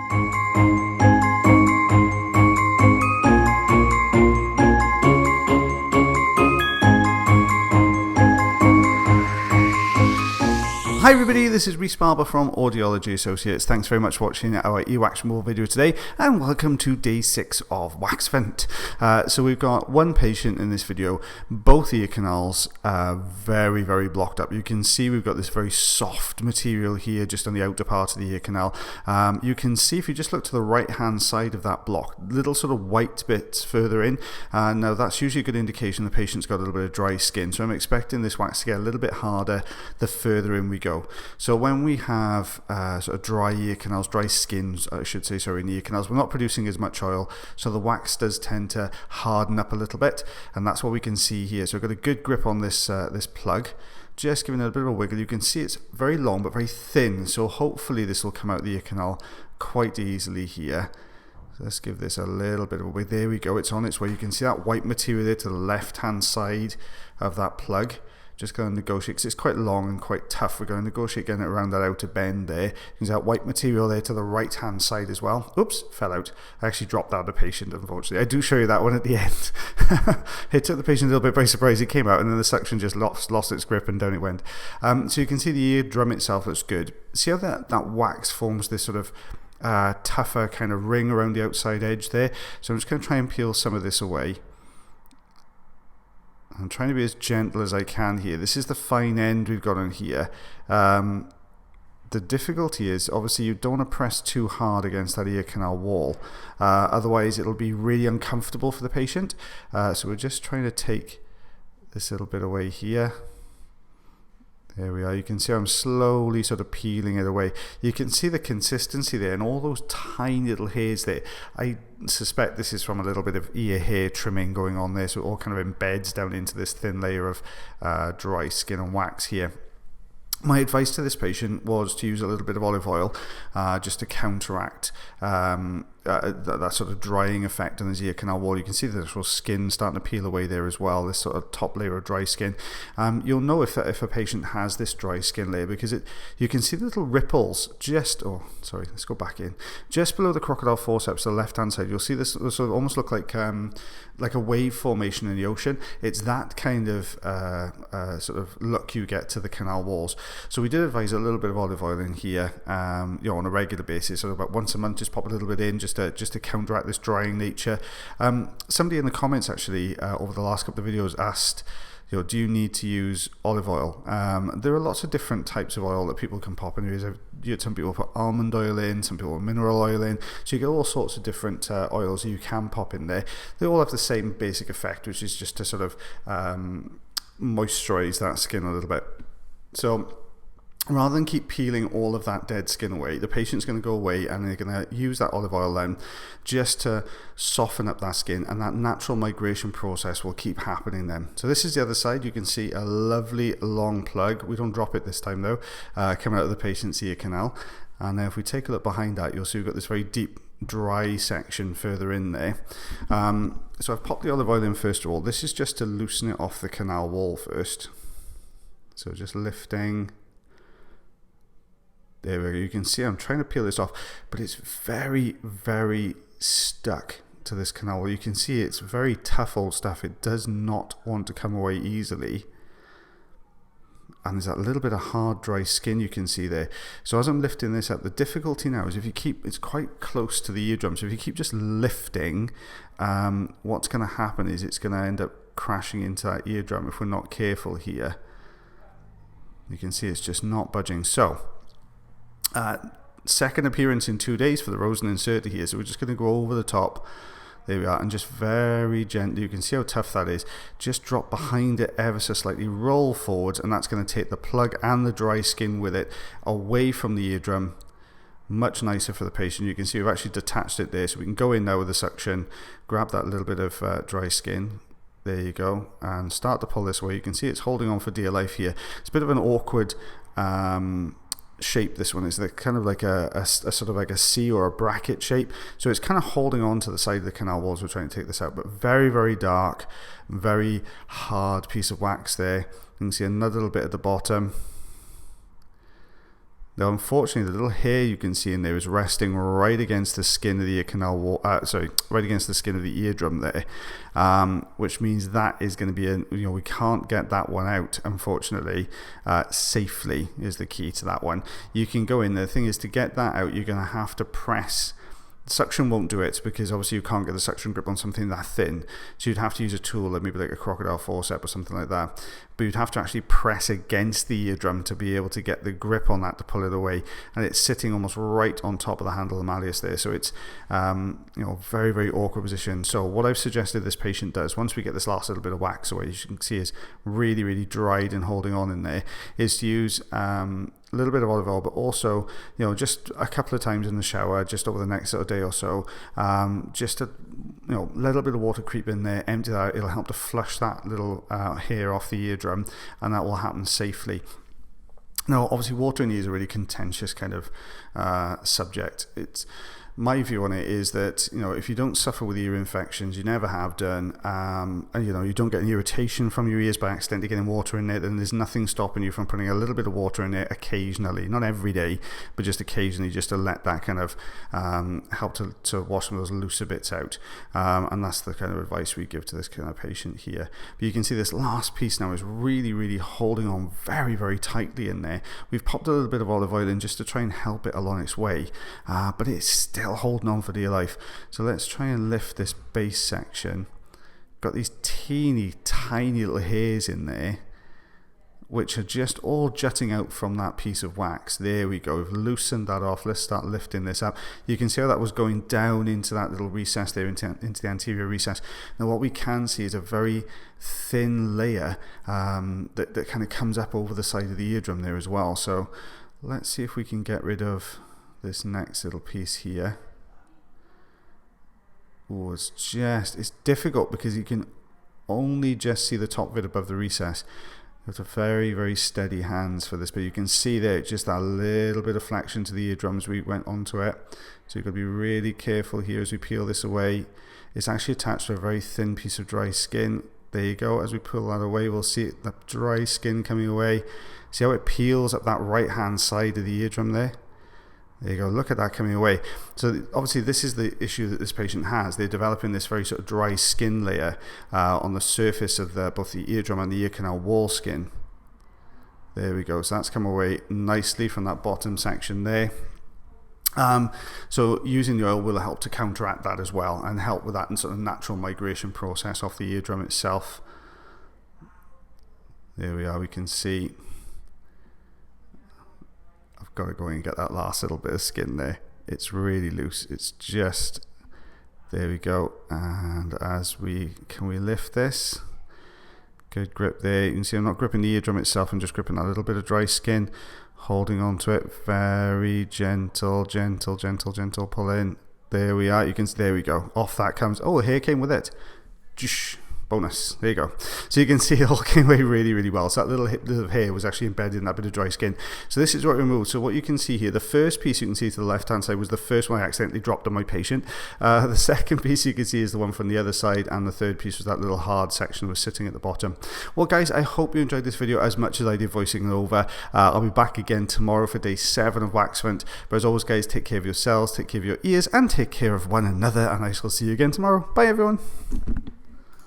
Hi everybody, this is Rhys Barber from Audiology Associates. Thanks very much for watching our earwax removal video today, and welcome to day 6 of Wax Vent. So we've got one patient in this video. Both ear canals are very blocked up. You can see we've got this very soft material here just on the outer part of the ear canal. You can see if you just look to the right hand side of that block, little sort of white bits further in. Now that's usually a good indication the patient's got a little bit of dry skin, so I'm expecting this wax to get a little bit harder the further in we go. So when we have sort of dry ear canals, dry skins, I should say, sorry, in the ear canals, we're not producing as much oil, so the wax does tend to harden up a little bit, and that's what we can see here. So I've got a good grip on this this plug, just giving it a bit of a wiggle. You can see it's very long but very thin, so hopefully this will come out the ear canal quite easily here. So let's give this a little bit of a wiggle. There we go, it's on its way. You can see that white material there to the left hand side of that plug. Just going to negotiate, because it's quite long and quite tough. We're going to negotiate getting it around that outer bend there. You can see that white material there to the right hand side as well. Oops, fell out. I actually dropped out of the patient, unfortunately. I do show you that one at the end. It took the patient a little bit by surprise. It came out and then the suction just lost its grip and down it went. So you can see the eardrum itself looks good. See how that wax forms this sort of tougher kind of ring around the outside edge there. So I'm just going to try and peel some of this away. I'm trying to be as gentle as I can here. This is the fine end we've got on here. The difficulty is, obviously, you don't want to press too hard against that ear canal wall. Otherwise, it'll be really uncomfortable for the patient. So we're just trying to take this little bit away here. There we are. You can see I'm slowly sort of peeling it away. You can see the consistency there and all those tiny little hairs there. I suspect this is from a little bit of ear hair trimming going on there, so it all kind of embeds down into this thin layer of dry skin and wax here. My advice to this patient was to use a little bit of olive oil just to counteract that sort of drying effect on his ear canal wall. You can see the actual skin starting to peel away there as well, this sort of top layer of dry skin. You'll know if a patient has this dry skin layer because you can see the little ripples just, let's go back in, just below the crocodile forceps, the left hand side. You'll see this sort of almost look like a wave formation in the ocean. It's that kind of sort of look you get to the canal walls. So we did advise a little bit of olive oil in here, on a regular basis. So about once a month, just pop a little bit in, just to counteract this drying nature. Somebody in the comments actually over the last couple of videos asked, do you need to use olive oil? There are lots of different types of oil that people can pop in. Some people put almond oil in, some people put mineral oil in, so you get all sorts of different oils you can pop in there. They all have the same basic effect, which is just to sort of moisturize that skin a little bit. So rather than keep peeling all of that dead skin away, the patient's going to go away and they're going to use that olive oil then just to soften up that skin, and that natural migration process will keep happening then. So this is the other side. You can see a lovely long plug. We don't drop it this time though, coming out of the patient's ear canal. And then if we take a look behind that, you'll see we've got this very deep dry section further in there. So I've popped the olive oil in first of all. This is just to loosen it off the canal wall first. So just lifting. There we go. You can see I'm trying to peel this off, but it's very stuck to this canal wall. You can see it's very tough old stuff. It does not want to come away easily. And there's that little bit of hard dry skin you can see there. So as I'm lifting this up, the difficulty now is if you keep, it's quite close to the eardrum, so if you keep just lifting, what's going to happen is it's going to end up crashing into that eardrum if we're not careful here. You can see it's just not budging. So second appearance in 2 days for the Rosen inserter here, so we're just going to go over the top. There we are, and just very gently, you can see how tough that is, just drop behind it ever so slightly, roll forwards, and that's going to take the plug and the dry skin with it away from the eardrum. Much nicer for the patient. You can see we've actually detached it there, so we can go in now with the suction, grab that little bit of dry skin. There you go, and start to pull this away. You can see it's holding on for dear life here. It's a bit of an awkward shape, this one is kind of like a sort of like a C or a bracket shape, so it's kind of holding on to the side of the canal walls. We're trying to take this out, but very dark, very hard piece of wax there. You can see another little bit at the bottom. Now, unfortunately, the little hair you can see in there is resting right against the skin of the ear canal wall. Right against the skin of the eardrum there, which means that is going to be we can't get that one out, unfortunately. Safely is the key to that one. You can go in there. The thing is, to get that out, you're going to have to press. Suction won't do it because obviously you can't get the suction grip on something that thin, so you'd have to use a tool, maybe like a crocodile forceps or something like that, but you'd have to actually press against the eardrum to be able to get the grip on that to pull it away, and it's sitting almost right on top of the handle of the malleus there, so it's very, very awkward position. So what I've suggested this patient does, once we get this last little bit of wax away, as you can see is really, really dried and holding on in there, is to use a little bit of olive oil, but also just a couple of times in the shower, just over the next sort of day or so, just to let a little bit of water creep in there, empty that out. It'll help to flush that little hair off the eardrum, and that will happen safely. Now, obviously, water in the ear is a really contentious kind of subject. My view on it is that if you don't suffer with ear infections, you never have done, and you don't get an irritation from your ears by accidentally getting water in there, then there's nothing stopping you from putting a little bit of water in there occasionally, not every day, but just occasionally, just to let that kind of help to wash some of those looser bits out, and that's the kind of advice we give to this kind of patient here. But you can see this last piece now is really, really holding on very, very tightly in there. We've popped a little bit of olive oil in just to try and help it along its way, but it's still holding on for dear life. So let's try and lift this base section. Got these teeny tiny little hairs in there which are just all jutting out from that piece of wax. There we go, we've loosened that off. Let's start lifting this up. You can see how that was going down into that little recess there, into the anterior recess. Now what we can see is a very thin layer that kind of comes up over the side of the eardrum there as well. So let's see if we can get rid of this next little piece here. Oh, it's difficult because you can only just see the top of it above the recess. It's a very, very steady hands for this, but you can see there just that little bit of flexion to the eardrums we went onto it. So you've got to be really careful here as we peel this away. It's actually attached to a very thin piece of dry skin. There you go. As we pull that away, we'll see the dry skin coming away. See how it peels up that right hand side of the eardrum there? There you go, look at that coming away. So obviously this is the issue that this patient has. They're developing this very sort of dry skin layer on the surface of both the eardrum and the ear canal wall skin. There we go, so that's come away nicely from that bottom section there. So using the oil will help to counteract that as well and help with that sort of natural migration process off the eardrum itself. There we are, we can see. I've got to go and get that last little bit of skin there. It's really loose. It's just, there we go. And can we lift this? Good grip there. You can see I'm not gripping the eardrum itself, I'm just gripping that little bit of dry skin, holding onto it. Very gentle pull in. There we are. You can see, there we go. Off that comes. Oh, the hair came with it. Bonus. There you go. So you can see it all came away really, really well. So that little bit of hair was actually embedded in that bit of dry skin. So this is what we removed. So what you can see here, the first piece you can see to the left hand side was the first one I accidentally dropped on my patient. The second piece you can see is the one from the other side, and the third piece was that little hard section that was sitting at the bottom. Well guys, I hope you enjoyed this video as much as I did voicing it over. I'll be back again tomorrow for day 7 of Waxfront. But as always guys, take care of yourselves, take care of your ears, and take care of one another, and I shall see you again tomorrow. Bye everyone.